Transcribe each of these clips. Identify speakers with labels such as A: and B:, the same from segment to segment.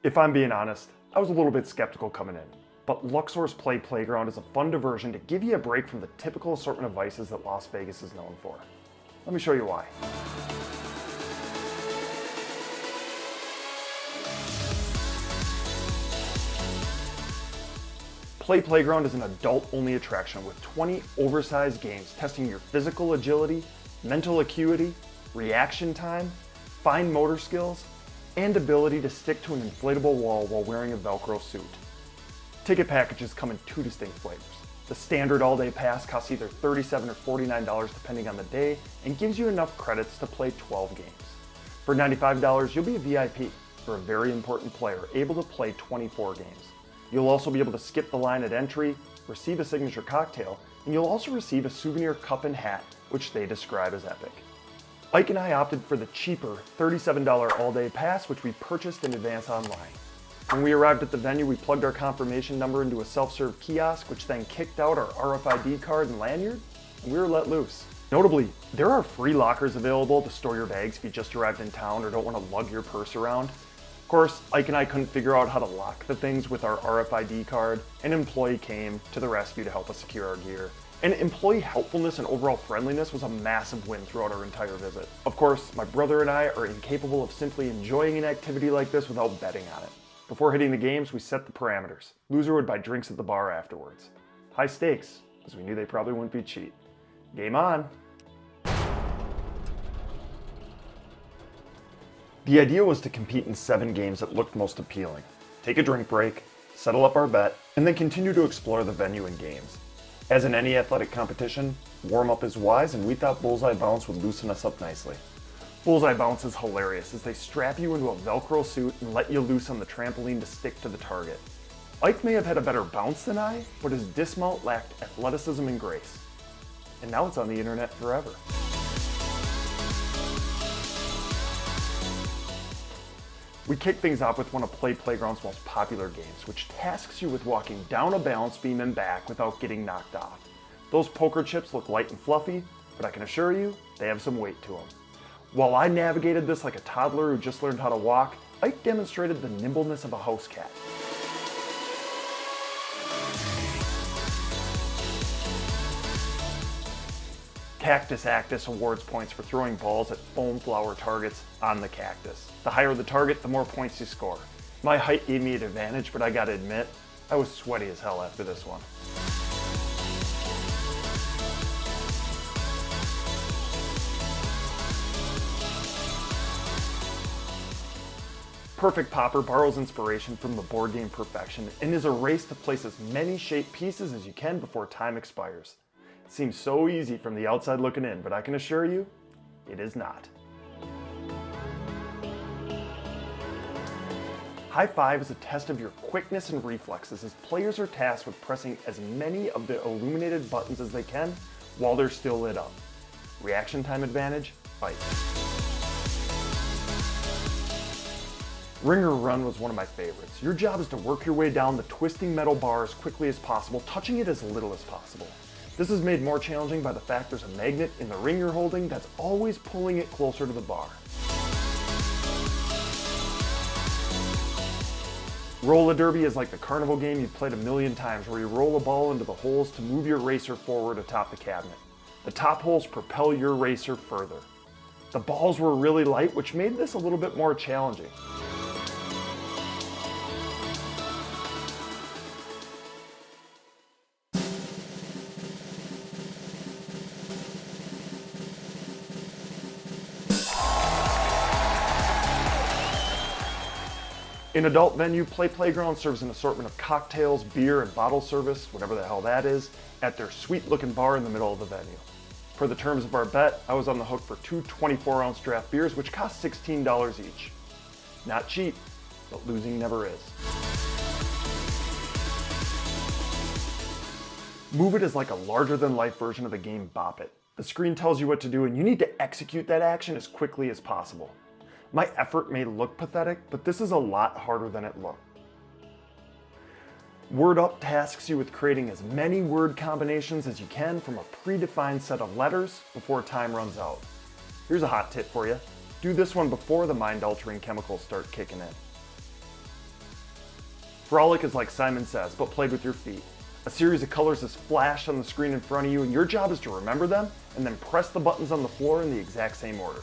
A: If I'm being honest, I was a little bit skeptical coming in, but Luxor's Play Playground is a fun diversion to give you a break from the typical assortment of vices that Las Vegas is known for. Let me show you why. Play Playground is an adult-only attraction with 20 oversized games testing your physical agility, mental acuity, reaction time, fine motor skills, and ability to stick to an inflatable wall while wearing a Velcro suit. Ticket packages come in two distinct flavors. The standard all-day pass costs either $37 or $49 depending on the day and gives you enough credits to play 12 games. For $95, you'll be a VIP, or a very important player, able to play 24 games. You'll also be able to skip the line at entry, receive a signature cocktail, and you'll also receive a souvenir cup and hat, which they describe as epic. Ike and I opted for the cheaper $37 all-day pass, which we purchased in advance online. When we arrived at the venue, we plugged our confirmation number into a self-serve kiosk, which then kicked out our RFID card and lanyard, and we were let loose. Notably, there are free lockers available to store your bags if you just arrived in town or don't want to lug your purse around. Of course, Ike and I couldn't figure out how to lock the things with our RFID card. An employee came to the rescue to help us secure our gear. And employee helpfulness and overall friendliness was a massive win throughout our entire visit. Of course, my brother and I are incapable of simply enjoying an activity like this without betting on it. Before hitting the games, we set the parameters. Loser would buy drinks at the bar afterwards. High stakes, because we knew they probably wouldn't be cheap. Game on. The idea was to compete in 7 games that looked most appealing, take a drink break, settle up our bet, and then continue to explore the venue and games. As in any athletic competition, warm-up is wise, and we thought Bullseye Bounce would loosen us up nicely. Bullseye Bounce is hilarious as they strap you into a Velcro suit and let you loose on the trampoline to stick to the target. Ike may have had a better bounce than I, but his dismount lacked athleticism and grace. And now it's on the internet forever. We kick things off with one of Play Playground's most popular games, which tasks you with walking down a balance beam and back without getting knocked off. Those poker chips look light and fluffy, but I can assure you, they have some weight to them. While I navigated this like a toddler who just learned how to walk, Ike demonstrated the nimbleness of a house cat. Cactus Actus awards points for throwing balls at foam flower targets on the cactus. The higher the target, the more points you score. My height gave me an advantage, but I gotta admit, I was sweaty as hell after this one. Perfect Popper borrows inspiration from the board game Perfection and is a race to place as many shaped pieces as you can before time expires. It seems so easy from the outside looking in, but I can assure you, it is not. High Five is a test of your quickness and reflexes as players are tasked with pressing as many of the illuminated buttons as they can while they're still lit up. Reaction time advantage, fight. Ringer Run was one of my favorites. Your job is to work your way down the twisting metal bar as quickly as possible, touching it as little as possible. This is made more challenging by the fact there's a magnet in the ring you're holding that's always pulling it closer to the bar. Rolla Derby is like the carnival game you've played a million times where you roll a ball into the holes to move your racer forward atop the cabinet. The top holes propel your racer further. The balls were really light, which made this a little bit more challenging. In adult venue, Play Playground serves an assortment of cocktails, beer, and bottle service, whatever the hell that is, at their sweet-looking bar in the middle of the venue. Per the terms of our bet, I was on the hook for 2 24-ounce draft beers, which cost $16 each. Not cheap, but losing never is. Move It is like a larger-than-life version of the game Bop It. The screen tells you what to do, and you need to execute that action as quickly as possible. My effort may look pathetic, but this is a lot harder than it looked. Word Up tasks you with creating as many word combinations as you can from a predefined set of letters before time runs out. Here's a hot tip for you. Do this one before the mind-altering chemicals start kicking in. Frolic is like Simon Says, but played with your feet. A series of colors is flashed on the screen in front of you, and your job is to remember them and then press the buttons on the floor in the exact same order.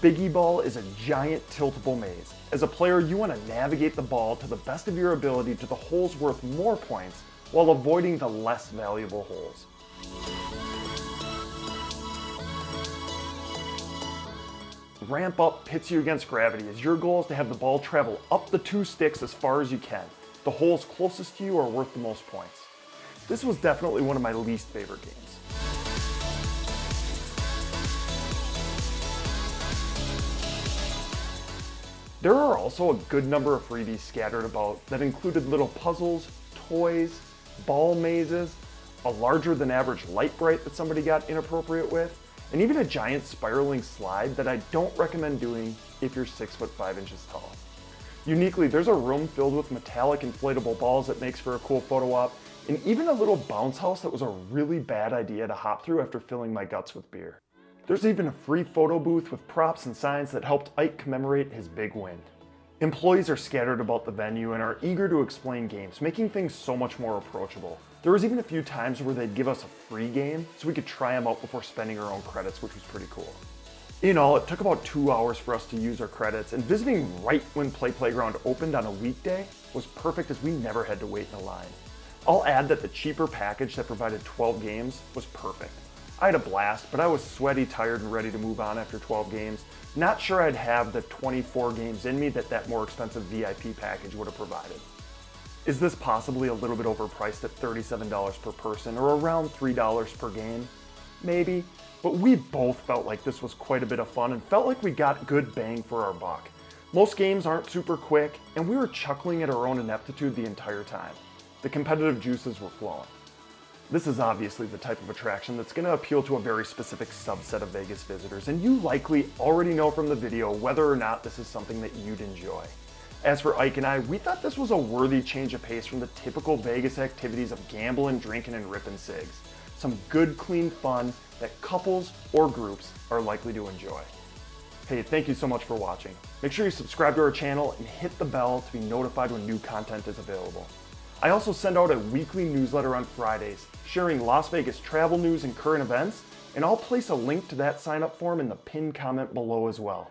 A: Biggie Ball is a giant tiltable maze. As a player, you want to navigate the ball to the best of your ability to the holes worth more points while avoiding the less valuable holes. Ramp Up pits you against gravity, as your goal is to have the ball travel up the two sticks as far as you can. The holes closest to you are worth the most points. This was definitely one of my least favorite games. There are also a good number of freebies scattered about that included little puzzles, toys, ball mazes, a larger than average light bright that somebody got inappropriate with, and even a giant spiraling slide that I don't recommend doing if you're 6'5" tall. Uniquely, there's a room filled with metallic inflatable balls that makes for a cool photo op, and even a little bounce house that was a really bad idea to hop through after filling my guts with beer. There's even a free photo booth with props and signs that helped Ike commemorate his big win. Employees are scattered about the venue and are eager to explain games, making things so much more approachable. There was even a few times where they'd give us a free game so we could try them out before spending our own credits, which was pretty cool. In all, it took about 2 hours for us to use our credits, and visiting right when Play Playground opened on a weekday was perfect as we never had to wait in a line. I'll add that the cheaper package that provided 12 games was perfect. I had a blast, but I was sweaty, tired, and ready to move on after 12 games. Not sure I'd have the 24 games in me that more expensive VIP package would have provided. Is this possibly a little bit overpriced at $37 per person or around $3 per game? Maybe, but we both felt like this was quite a bit of fun and felt like we got good bang for our buck. Most games aren't super quick, and we were chuckling at our own ineptitude the entire time. The competitive juices were flowing. This is obviously the type of attraction that's going to appeal to a very specific subset of Vegas visitors, and you likely already know from the video whether or not this is something that you'd enjoy. As for Ike and I, we thought this was a worthy change of pace from the typical Vegas activities of gambling, drinking, and ripping cigs. Some good, clean fun that couples or groups are likely to enjoy. Hey, thank you so much for watching. Make sure you subscribe to our channel and hit the bell to be notified when new content is available. I also send out a weekly newsletter on Fridays, sharing Las Vegas travel news and current events, and I'll place a link to that sign-up form in the pinned comment below as well.